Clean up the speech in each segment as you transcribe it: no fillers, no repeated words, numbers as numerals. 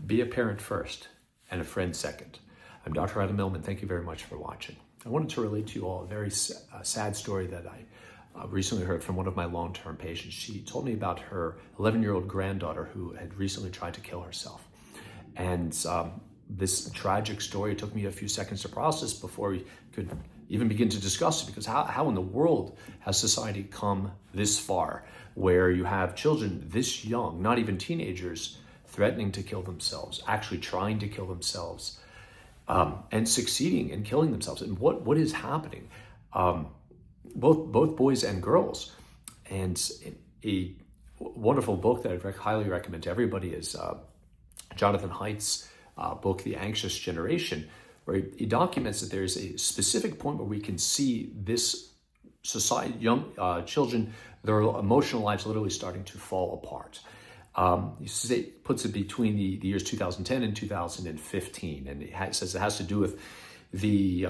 Be a parent first and a friend second. I'm Dr. Adam Millman. Thank you very much for watching. I wanted to relate to you all a very sad story that I recently heard from one of my long-term patients. She told me about her 11-year-old granddaughter who had recently tried to kill herself. And this tragic story took me a few seconds to process before we could even begin to discuss it, because how in the world has society come this far where you have children this young, not even teenagers, threatening to kill themselves, actually trying to kill themselves, and succeeding in killing themselves? And what is happening? Both boys and girls. And a wonderful book that I highly recommend to everybody is Jonathan Haidt's book, The Anxious Generation, where he documents that there's a specific point where we can see this society, young children, their emotional lives literally starting to fall apart. He puts it between the years 2010 and 2015, and it says it has to do with the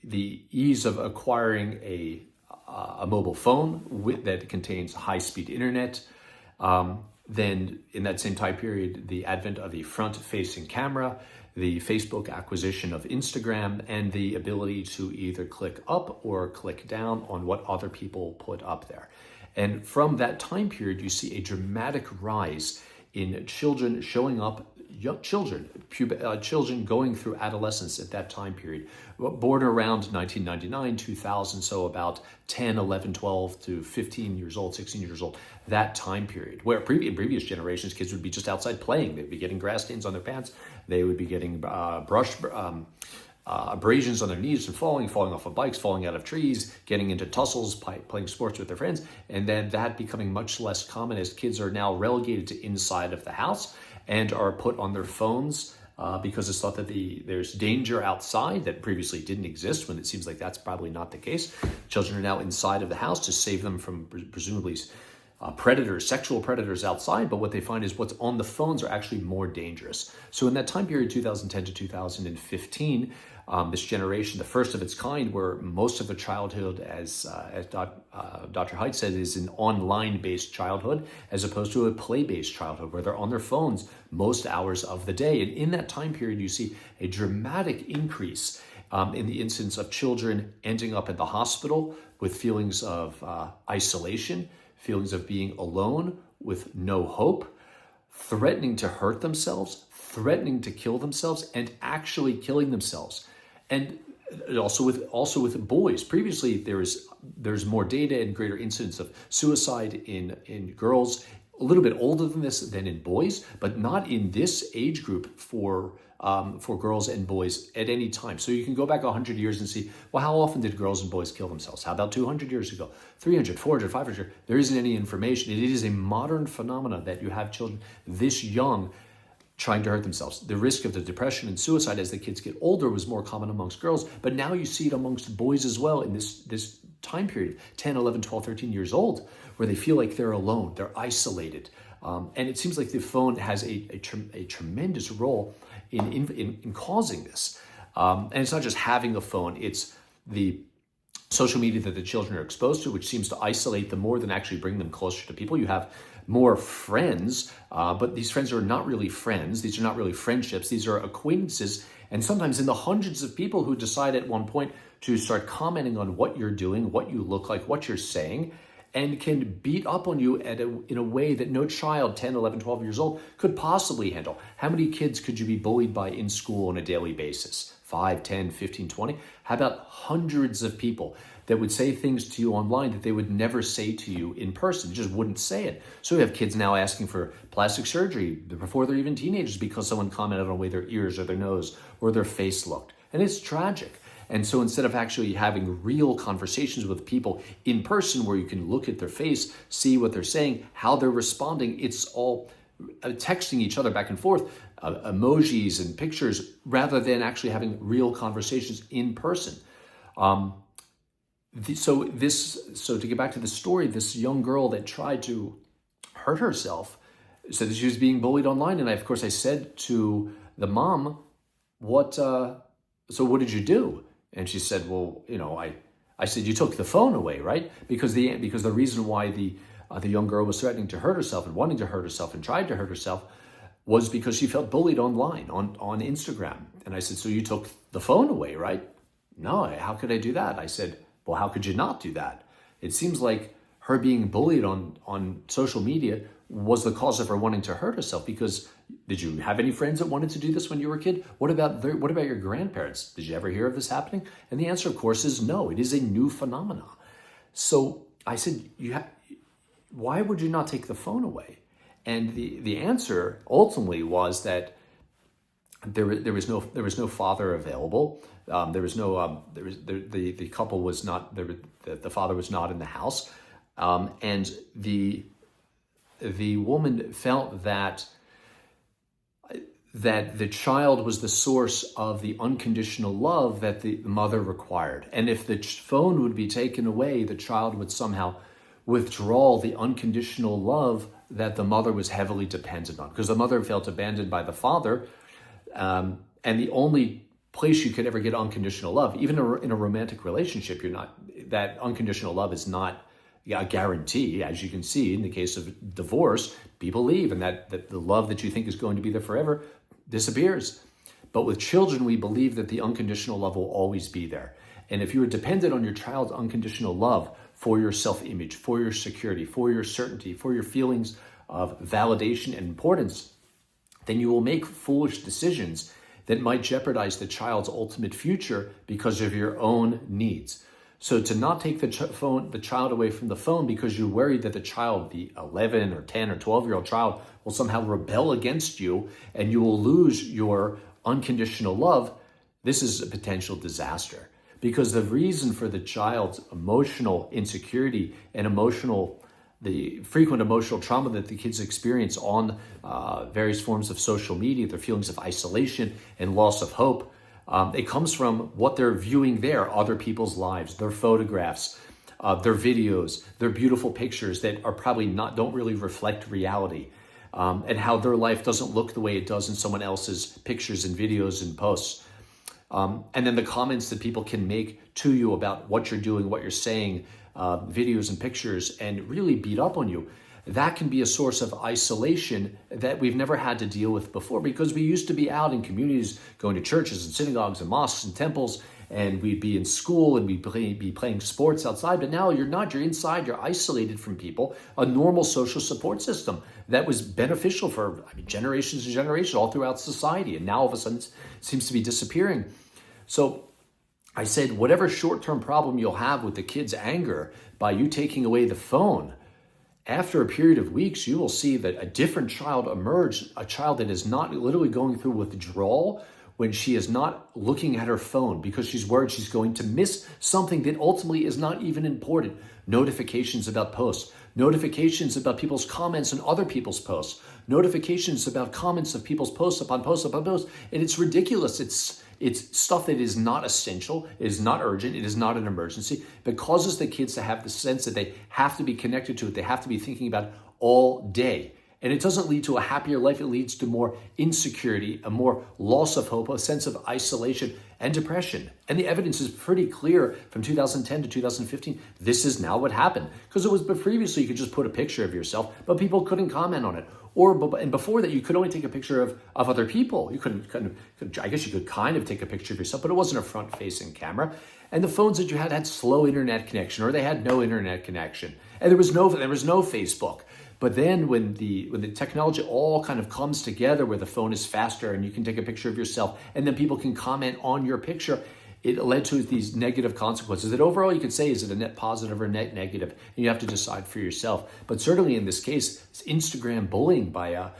the ease of acquiring a mobile phone that contains high-speed internet. Then in that same time period, the advent of the front-facing camera, the Facebook acquisition of Instagram, and the ability to either click up or click down on what other people put up there. And from that time period, you see a dramatic rise in children showing up, young children, children going through adolescence at that time period, born around 1999, 2000, so about 10, 11, 12 to 15 years old, 16 years old, that time period, where in previous generations, kids would be just outside playing. They'd be getting grass stains on their pants. They would be getting abrasions on their knees and falling off of bikes, falling out of trees, getting into tussles, playing sports with their friends, and then that becoming much less common as kids are now relegated to inside of the house and are put on their phones because it's thought that there's danger outside that previously didn't exist, when it seems like that's probably not the case. Children are now inside of the house to save them from presumably predators, sexual predators outside, but what they find is what's on the phones are actually more dangerous. So in that time period, 2010 to 2015, this generation, the first of its kind, where most of the childhood, as Dr. Haidt said, is an online-based childhood, as opposed to a play-based childhood, where they're on their phones most hours of the day. And in that time period, you see a dramatic increase in the incidence of children ending up in the hospital with feelings of isolation, feelings of being alone, with no hope, threatening to hurt themselves, threatening to kill themselves, and actually killing themselves. And also with boys. Previously, there's more data and greater incidence of suicide in girls a little bit older than this than in boys, but not in this age group for girls and boys at any time. So you can go back 100 years and see, well, how often did girls and boys kill themselves? How about 200 years ago? 300, 400, 500? There isn't any information. It is a modern phenomenon that you have children this young trying to hurt themselves. The risk of the depression and suicide as the kids get older was more common amongst girls, but now you see it amongst boys as well in this time period, 10, 11, 12, 13 years old, where they feel like they're alone, they're isolated. And it seems like the phone has a tremendous role in causing this. And it's not just having a phone, it's the social media that the children are exposed to, which seems to isolate them more than actually bring them closer to people. You have more friends, but these friends are not really friends. These are not really friendships. These are acquaintances, and sometimes in the hundreds of people who decide at one point to start commenting on what you're doing, what you look like, what you're saying, and can beat up on you in a way that no child 10, 11, 12 years old could possibly handle. How many kids could you be bullied by in school on a daily basis? 5, 10, 15, 20? How about hundreds of people that would say things to you online that they would never say to you in person? They just wouldn't say it. So we have kids now asking for plastic surgery before they're even teenagers because someone commented on the way their ears or their nose or their face looked. And it's tragic. And so instead of actually having real conversations with people in person where you can look at their face, see what they're saying, how they're responding, it's all texting each other back and forth, emojis and pictures, rather than actually having real conversations in person. So to get back to the story, this young girl that tried to hurt herself said that she was being bullied online. And of course I said to the mom, so what did you do? And she said, well, I said, you took the phone away, right? Because the reason why the the young girl was threatening to hurt herself and wanting to hurt herself and tried to hurt herself was because she felt bullied online on Instagram. And I said, so you took the phone away, right? No, how could I do that? I said, well, how could you not do that? It seems like her being bullied on social media was the cause of her wanting to hurt herself, because did you have any friends that wanted to do this when you were a kid? What about your grandparents? Did you ever hear of this happening? And the answer, of course, is no. It is a new phenomenon. So I said, why would you not take the phone away? And the answer ultimately was that there was no father available. The couple was not there. The father was not in the house, and the woman felt that the child was the source of the unconditional love that the mother required. And if the phone would be taken away, the child would somehow withdraw the unconditional love that the mother was heavily dependent on, because the mother felt abandoned by the father. And the only place you could ever get unconditional love, even in a romantic relationship, that unconditional love is not a guarantee. As you can see in the case of divorce, people leave, and that the love that you think is going to be there forever disappears. But with children, we believe that the unconditional love will always be there. And if you are dependent on your child's unconditional love for your self-image, for your security, for your certainty, for your feelings of validation and importance, then you will make foolish decisions that might jeopardize the child's ultimate future because of your own needs. So to not take the child away from the phone because you're worried that the child, the 11 or 10 or 12-year-old child, will somehow rebel against you and you will lose your unconditional love, this is a potential disaster. Because the reason for the child's emotional insecurity and the frequent emotional trauma that the kids experience on various forms of social media, their feelings of isolation and loss of hope, it comes from what they're viewing there, other people's lives, their photographs, their videos, their beautiful pictures that are probably don't really reflect reality, and how their life doesn't look the way it does in someone else's pictures and videos and posts. And then the comments that people can make to you about what you're doing, what you're saying, videos and pictures, and really beat up on you. That can be a source of isolation that we've never had to deal with before, because we used to be out in communities, going to churches and synagogues and mosques and temples, and we'd be in school and we'd be playing sports outside. But now you're not, you're inside, you're isolated from people, a normal social support system that was beneficial for generations and generations all throughout society. And now all of a sudden it seems to be disappearing. So I said, whatever short-term problem you'll have with the kid's anger by you taking away the phone, after a period of weeks, you will see that a different child emerge, a child that is not literally going through withdrawal when she is not looking at her phone because she's worried she's going to miss something that ultimately is not even important. Notifications about posts, notifications about people's comments on other people's posts, notifications about comments of people's posts upon posts upon posts. And it's ridiculous. It's stuff that is not essential, it is not urgent, it is not an emergency, but causes the kids to have the sense that they have to be connected to it, they have to be thinking about it all day. And it doesn't lead to a happier life, it leads to more insecurity, a more loss of hope, a sense of isolation and depression. And the evidence is pretty clear from 2010 to 2015. This is now what happened. Because previously you could just put a picture of yourself, but people couldn't comment on it. And before that, you could only take a picture of other people. You I guess you could kind of take a picture of yourself, but it wasn't a front-facing camera. And the phones that you had slow internet connection, or they had no internet connection. And there was no Facebook. But then when the technology all kind of comes together, where the phone is faster and you can take a picture of yourself, and then people can comment on your picture, it led to these negative consequences that overall you could say, is it a net positive or net negative? And you have to decide for yourself. But certainly in this case, it's Instagram bullying by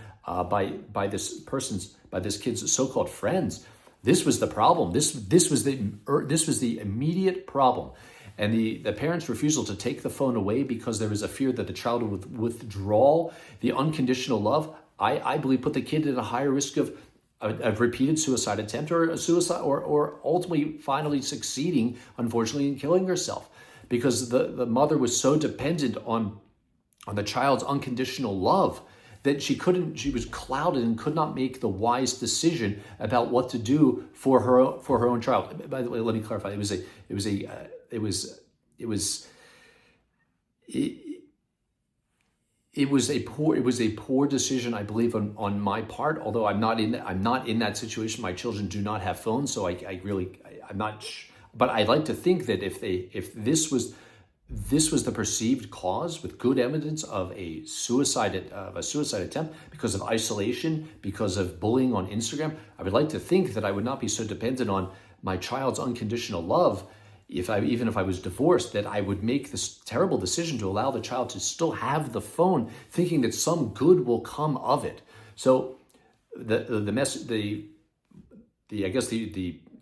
this kid's so-called friends. This was the problem. This was the immediate problem. And the parents' refusal to take the phone away because there was a fear that the child would withdraw the unconditional love, I believe put the kid at a higher risk of a repeated suicide attempt, or a suicide, or ultimately finally succeeding, unfortunately, in killing herself, because the mother was so dependent on the child's unconditional love that she was clouded and could not make the wise decision about what to do for her own child. By the way, let me clarify. it was a poor decision, I believe, on my part. Although I'm not in that situation. My children do not have phones, so I'm not. But I'd like to think that if this was the perceived cause with good evidence of a suicide attempt because of isolation, because of bullying on Instagram, I would like to think that I would not be so dependent on my child's unconditional love. Even if I was divorced, that I would make this terrible decision to allow the child to still have the phone, thinking that some good will come of it. So the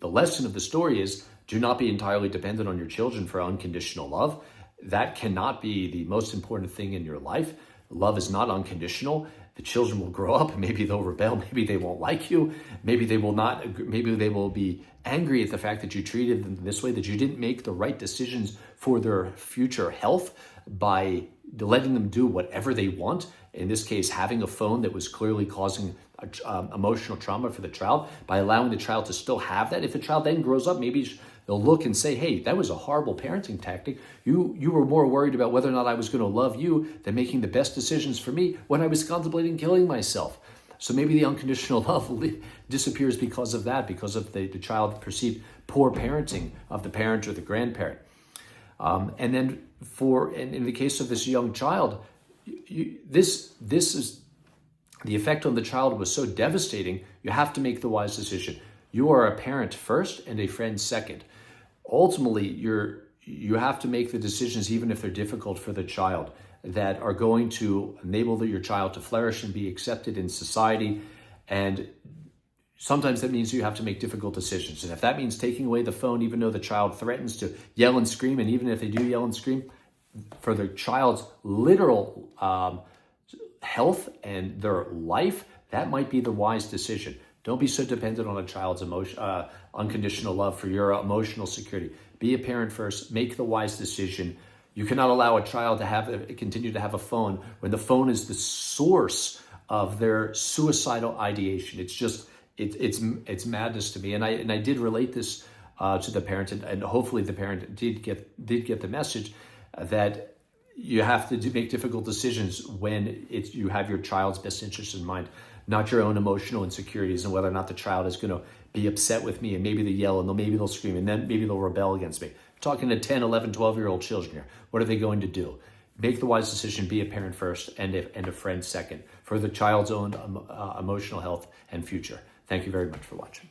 lesson of the story is, do not be entirely dependent on your children for unconditional love. That cannot be the most important thing in your life. Love is not unconditional. The children will grow up, maybe they'll rebel, maybe they won't like you, maybe they will not, maybe they will be angry at the fact that you treated them this way, that you didn't make the right decisions for their future health by letting them do whatever they want. In this case, having a phone that was clearly causing emotional trauma for the child, by allowing the child to still have that. If the child then grows up, maybe they'll look and say, hey, that was a horrible parenting tactic. You were more worried about whether or not I was going to love you than making the best decisions for me when I was contemplating killing myself. So maybe the unconditional love disappears because of that, because of the child perceived poor parenting of the parent or the grandparent. And then in the case of this young child, this is the effect on the child was so devastating. You have to make the wise decision. You are a parent first and a friend second. Ultimately, you have to make the decisions, even if they're difficult for the child, that are going to enable your child to flourish and be accepted in society. And sometimes that means you have to make difficult decisions. And if that means taking away the phone, even though the child threatens to yell and scream, and even if they do yell and scream, for the child's literal health and their life, that might be the wise decision. Don't be so dependent on a child's unconditional love for your emotional security. Be a parent first. Make the wise decision. You cannot allow a child to continue to have a phone when the phone is the source of their suicidal ideation. It's just it's madness to me. And I did relate this to the parent, and hopefully the parent did get the message that you have to make difficult decisions when you have your child's best interest in mind, not your own emotional insecurities and whether or not the child is going to be upset with me, and maybe they yell and maybe they'll scream and then maybe they'll rebel against me. I'm talking to 10, 11, 12-year-old children here. What are they going to do? Make the wise decision, be a parent first and a friend second for the child's own emotional health and future. Thank you very much for watching.